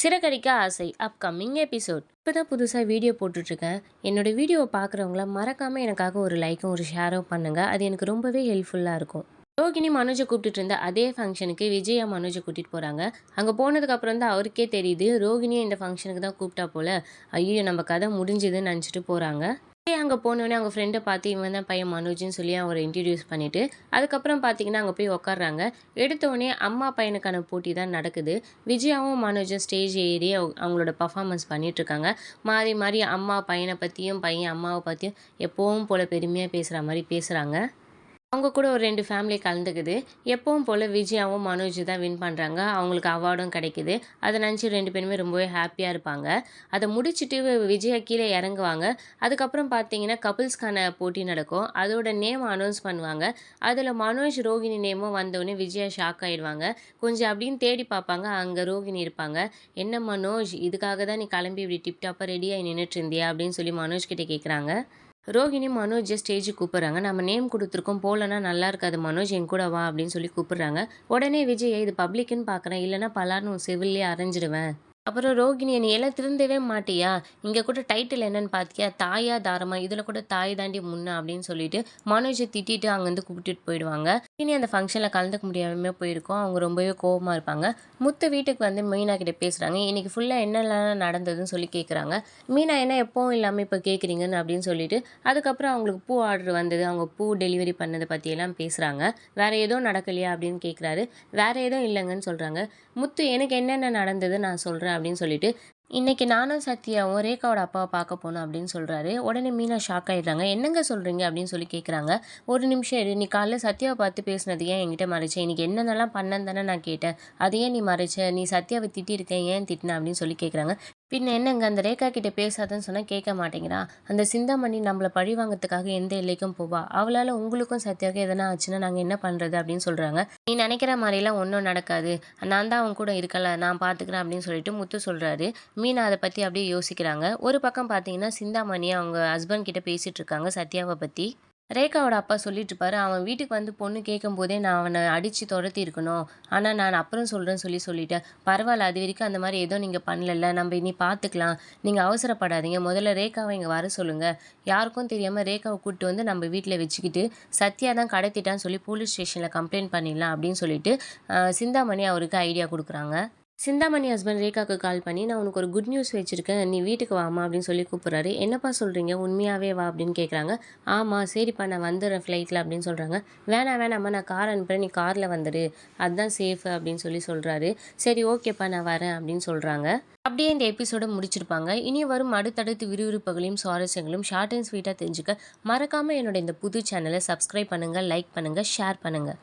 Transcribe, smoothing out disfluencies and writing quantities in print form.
சிறகடிக்க ஆசை upcoming episode. இப்போ தான் புதுசாக வீடியோ போட்டுட்ருக்கேன். என்னோடய வீடியோவை பார்க்குறவங்கள மறக்காமல் எனக்காக ஒரு லைக்கும் ஒரு ஷேரும் பண்ணுங்கள். அது எனக்கு ரொம்பவே ஹெல்ப்ஃபுல்லாக இருக்கும். ரோகிணி மனோஜை கூப்பிட்டுட்டு இருந்த அதே ஃபங்க்ஷனுக்கு விஜயா மனோஜை கூட்டிகிட்டு போகிறாங்க. அங்கே போனதுக்கப்புறம் தான் அவருக்கே தெரியுது ரோகிணியை இந்த ஃபங்க்ஷனுக்கு தான் கூப்பிட்டா போல். ஐயோ நம்ம கதை முடிஞ்சுதுன்னு நினச்சிட்டு போகிறாங்க. அங்கே போனோடனே அவங்க ஃப்ரெண்டை பார்த்து இவன் தான் பையன் மனோஜ்னு சொல்லி அவரை இன்ட்ரடியூஸ் பண்ணிவிட்டு அதுக்கப்புறம் பார்த்தீங்கன்னா அங்கே போய் உட்காடுறாங்க. எடுத்தோடனே அம்மா பையனுக்கான போட்டி தான் நடக்குது. விஜயாவும் மனோஜும் ஸ்டேஜ் ஏறி அவங்களோட பர்ஃபார்மன்ஸ் பண்ணிகிட்ருக்காங்க. மாறி மாறி அம்மா பையனை பற்றியும் பையன் அம்மாவை பற்றியும் எப்போவும் போல் பெருமையாக பேசுகிற மாதிரி பேசுகிறாங்க. அவங்க கூட ஒரு 2 ஃபேமிலி கலந்துக்குது. எப்பவும் போல் விஜயாவும் மனோஜ் தான் வின் பண்ணுறாங்க. அவங்களுக்கு அவார்டும் கிடைக்குது. அதை நினச்சி 2 பேருமே ரொம்பவே ஹாப்பியாக இருப்பாங்க. அதை முடிச்சுட்டு விஜயா கீழே இறங்குவாங்க. அதுக்கப்புறம் பார்த்தீங்கன்னா கப்புள்ஸ்க்கான போட்டி நடக்கும். அதோட நேம் அனௌன்ஸ் பண்ணுவாங்க. அதில் மனோஜ் ரோகிணி நேமும் வந்தோடனே விஜயா ஷாக் ஆகிடுவாங்க. கொஞ்சம் அப்படின்னு தேடி பார்ப்பாங்க. அங்கே ரோகிணி இருப்பாங்க. என்ன மனோஜ், இதுக்காக தான் நீ கிளம்பி இப்படி டிப்டாப்பாக ரெடியாகி நின்றுட்டு இருந்தியா அப்படின்னு சொல்லி மனோஜ் கிட்டே கேட்குறாங்க. ரோகிணி மனோஜை ஸ்டேஜுக்கு கூப்பிட்றாங்க. நம்ம நேம் கொடுத்துருக்கோம், போகலன்னா நல்லா இருக்காது மனோஜ், என் கூட வா அப்படின்னு சொல்லி கூப்பிட்றாங்க. உடனே விஜய், இது பப்ளிக்குன்னு பார்க்குறேன், இல்லைன்னா பலார்னு சிவில்லே அரைஞ்சிடுவேன். அப்புறம் ரோகிணி, நீ எல்லாம் திருந்தவே மாட்டியா? இங்கே கூட டைட்டில் என்னன்னு பார்த்தியா? தாயா தாரமா, இதில் கூட தாய் தாண்டி முன்னா அப்படின்னு சொல்லிட்டு மனோஜை திட்டிட்டு அங்கேருந்து கூப்பிட்டுட்டு போயிடுவாங்க. இனி அந்த ஃபங்க்ஷனில் கலந்துக்க முடியாமல் போயிருக்கோம். அவங்க ரொம்பவே கோபமாக இருப்பாங்க. முத்து வீட்டுக்கு வந்து மீனா கிட்டே பேசுகிறாங்க. இன்றைக்கி ஃபுல்லாக என்னெல்லாம் நடந்ததுன்னு சொல்லி கேட்குறாங்க. மீனா என்ன எப்பவும் இல்லாமல் இப்போ கேட்குறீங்கன்னு அப்படின்னு சொல்லிட்டு அதுக்கப்புறம் அவங்களுக்கு பூ ஆர்டர் வந்தது, அவங்க பூ டெலிவரி பண்ணதை பற்றியெல்லாம் பேசுகிறாங்க. வேறு எதுவும் நடக்கலையா அப்படின்னு கேட்குறாரு. வேறு எதுவும் இல்லைங்கன்னு சொல்கிறாங்க. முத்து, எனக்கு என்னென்ன நடந்தது நான் சொல்கிறேன் அப்படின்னு சொல்லிட்டு இன்னைக்கு நானும் சத்யாவும் ரேகாவோட அப்பாவை பார்க்க போனோம் அப்படின்னு சொல்கிறாரு. உடனே மீனா ஷாக் ஆகிடுறாங்க. என்னங்க சொல்கிறீங்க அப்படின்னு சொல்லி கேட்குறாங்க. ஒரு நிமிஷம் இரு, நீ காலைல சத்யாவை பார்த்து பேசுனது ஏன் என்கிட்ட மறைச்சேன்? இன்றைக்கி என்னென்னலாம் பண்ணன்னு தானே நான் கேட்டேன், அதையே நீ மறைச்ச? நீ சத்யாவை திட்டிருக்கேன், ஏன் திட்டின அப்படின்னு சொல்லி கேட்குறாங்க. பின்ன என்னங்க, அந்த ரேகா கிட்டே பேசாதன்னு சொன்னால் கேட்க மாட்டேங்கிறா. அந்த சிந்தாமணி நம்மளை பழி வாங்கிறதுக்காக எந்த எல்லைக்கும் போவா. அவளால் உங்களுக்கும் சத்யாவுக்கும் எதனா ஆச்சுன்னா நாங்கள் என்ன பண்ணுறது அப்படின்னு சொல்கிறாங்க. நீ நினைக்கிற மாதிரிலாம் ஒன்றும் நடக்காது, நான் தான் அவன் கூட இருக்கல, நான் பார்த்துக்கிறேன் அப்படின்னு சொல்லிட்டு முத்து சொல்கிறாரு. மீனா அதை பற்றி அப்படியே யோசிக்கிறாங்க. ஒரு பக்கம் பார்த்தீங்கன்னா சிந்தாமணி அவங்க ஹஸ்பண்ட் கிட்ட பேசிகிட்டு இருக்காங்க சத்யாவை பற்றி. ரேகாவோட அப்பா சொல்லிட்டு இருப்பாரு, அவன் வீட்டுக்கு வந்து பொண்ணு கேட்கும்போதே நான் அவனை அடித்து துரத்தி இருக்கணும், ஆனால் நான் அப்புறம் சொல்கிறேன்னு சொல்லிட்டேன். பரவாயில்ல, அது வரைக்கும் அந்த மாதிரி ஏதோ நீங்கள் பண்ணல, நம்ம இனி பார்த்துக்கலாம், நீங்கள் அவசரப்படாதீங்க, முதல்ல ரேகாவை இங்கே வர சொல்லுங்கள், யாருக்கும் தெரியாமல் ரேகாவை கூப்பிட்டு வந்து நம்ம வீட்டில் வச்சுக்கிட்டு சத்யா தான் கடத்திட்டான்னு சொல்லி போலீஸ் ஸ்டேஷனில் கம்ப்ளைண்ட் பண்ணிடலாம் அப்படின்னு சொல்லிட்டு சிந்தாமணி அவருக்கு ஐடியா கொடுக்குறாங்க. சிந்தாமணி ஹஸ்பண்ட் ரேகாவுக்கு கால் பண்ணி, நான் உனக்கு ஒரு குட் நியூஸ் வச்சுருக்கேன், நீ வீட்டுக்கு வாமா அப்படின்னு சொல்லி கூப்பிட்றாரு. என்னப்பா சொல்கிறீங்க, உண்மையாகவே வா அப்படின்னு கேட்குறாங்க. ஆமாம் சரிப்பா, நான் வந்துடுறேன் ஃப்ளைட்டில் அப்படின்னு சொல்கிறாங்க. வேணாம்மா, நான் கார் அனுப்புகிறேன், நீ காரில் வந்துடு, அதுதான் சேஃபு அப்படின்னு சொல்கிறாரு. சரி ஓகேப்பா, நான் வரேன் அப்படின்னு சொல்கிறாங்க. அப்படியே இந்த எபிசோடை முடிச்சிருப்பாங்க. இனி வரும் அடுத்தடுத்து விறுவிறுப்புகளையும் சுவாரஸ்யங்களும் ஷார்ட் அண்ட் ஸ்வீட்டாக தெரிஞ்சுக்க மறக்காமல் என்னோட இந்த புது சேனலை சப்ஸ்கிரைப் பண்ணுங்கள், லைக் பண்ணுங்கள், ஷேர் பண்ணுங்கள்.